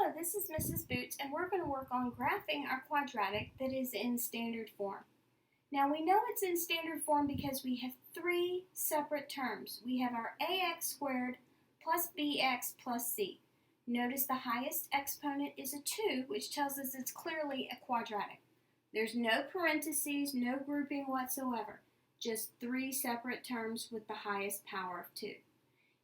Hello, this is Mrs. Boots, and we're going to work on graphing our quadratic that is in standard form. Now we know it's in standard form because we have three separate terms. We have our ax squared plus bx plus c. Notice the highest exponent is a 2, which tells us it's clearly a quadratic. There's no parentheses, no grouping whatsoever. Just three separate terms with the highest power of 2.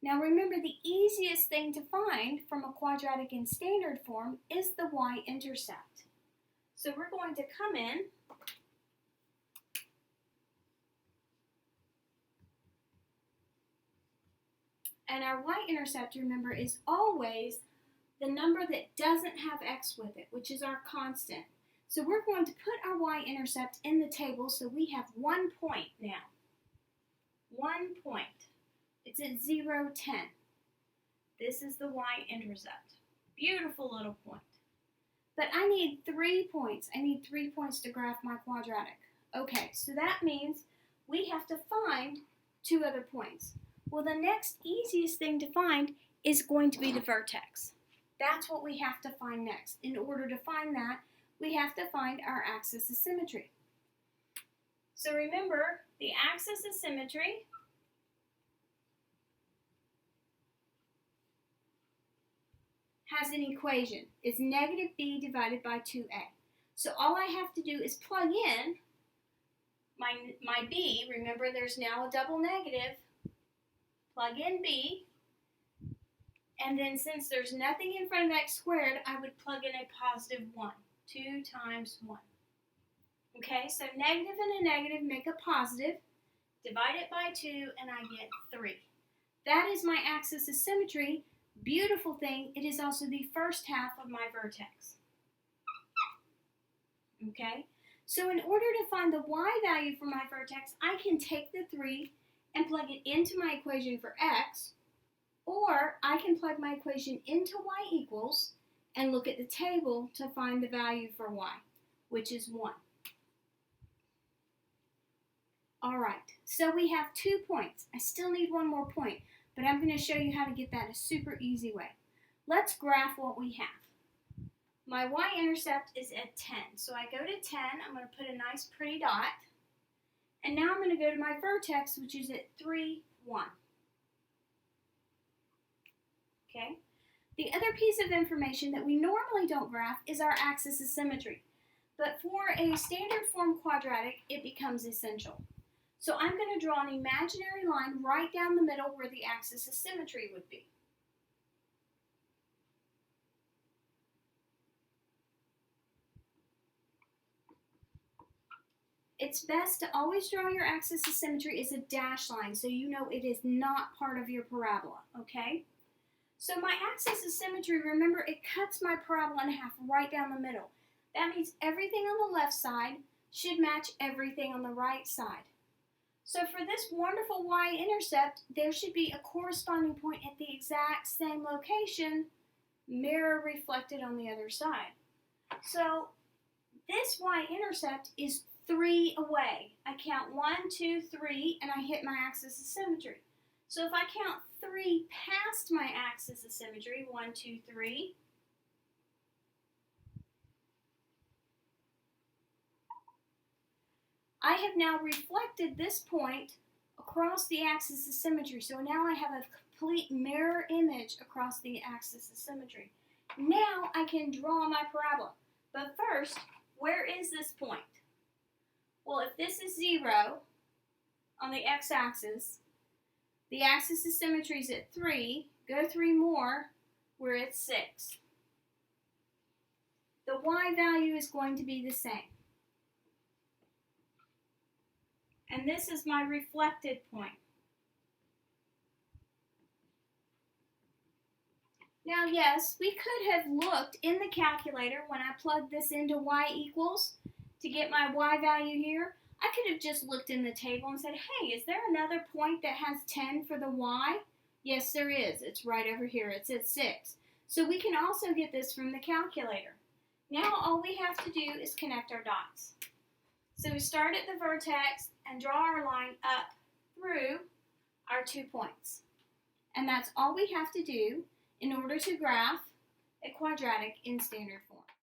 Now remember, the easiest thing to find from a quadratic in standard form is the y-intercept. So we're going to come in and our y-intercept, remember, is always the number that doesn't have x with it, which is our constant. So we're going to put our y-intercept in the table so we have 1 point now. 1 point. It's at 0, 10. This is the y-intercept. Beautiful little point. But I need 3 points. I need 3 points to graph my quadratic. Okay, so that means we have to find 2 other points. Well, the next easiest thing to find is going to be the vertex. That's what we have to find next. In order to find that, we have to find our axis of symmetry. So remember, the axis of symmetry has an equation. It's negative b divided by 2a. So all I have to do is plug in my b. Remember, there's now a double negative. Plug in b. And then since there's nothing in front of x squared, I would plug in a positive 1. 2 times 1. Okay, so negative and a negative make a positive. Divide it by 2 and I get 3. That is my axis of symmetry. Beautiful thing, it is also the first half of my vertex. Okay, so in order to find the y value for my vertex, I can take the 3 and plug it into my equation for x, or I can plug my equation into y equals and look at the table to find the value for y, which is 1. All right, so we have 2 points. I still need 1 more point, but I'm going to show you how to get that a super easy way. Let's graph what we have. My y-intercept is at 10, so I go to 10. I'm going to put a nice pretty dot, and now I'm going to go to my vertex, which is at 3, 1. Okay. The other piece of information that we normally don't graph is our axis of symmetry. But for a standard form quadratic, it becomes essential. So I'm going to draw an imaginary line right down the middle where the axis of symmetry would be. It's best to always draw your axis of symmetry as a dashed line so you know it is not part of your parabola, okay? So my axis of symmetry, remember, it cuts my parabola in half right down the middle. That means everything on the left side should match everything on the right side. So for this wonderful y-intercept, there should be a corresponding point at the exact same location, mirror reflected on the other side. So this y-intercept is 3 away. I count 1, 2, 3, and I hit my axis of symmetry. So if I count 3 past my axis of symmetry, 1, 2, 3, I have now reflected this point across the axis of symmetry. So now I have a complete mirror image across the axis of symmetry. Now I can draw my parabola. But first, where is this point? Well, if this is 0 on the x-axis, the axis of symmetry is at 3. Go 3 more, we're at 6. The y value is going to be the same. And this is my reflected point. Now, yes, we could have looked in the calculator when I plugged this into y equals to get my y value here. I could have just looked in the table and said, hey, is there another point that has 10 for the y? Yes, there is. It's right over here. It's at 6. So we can also get this from the calculator. Now all we have to do is connect our dots. So we start at the vertex and draw our line up through our 2 points. And that's all we have to do in order to graph a quadratic in standard form.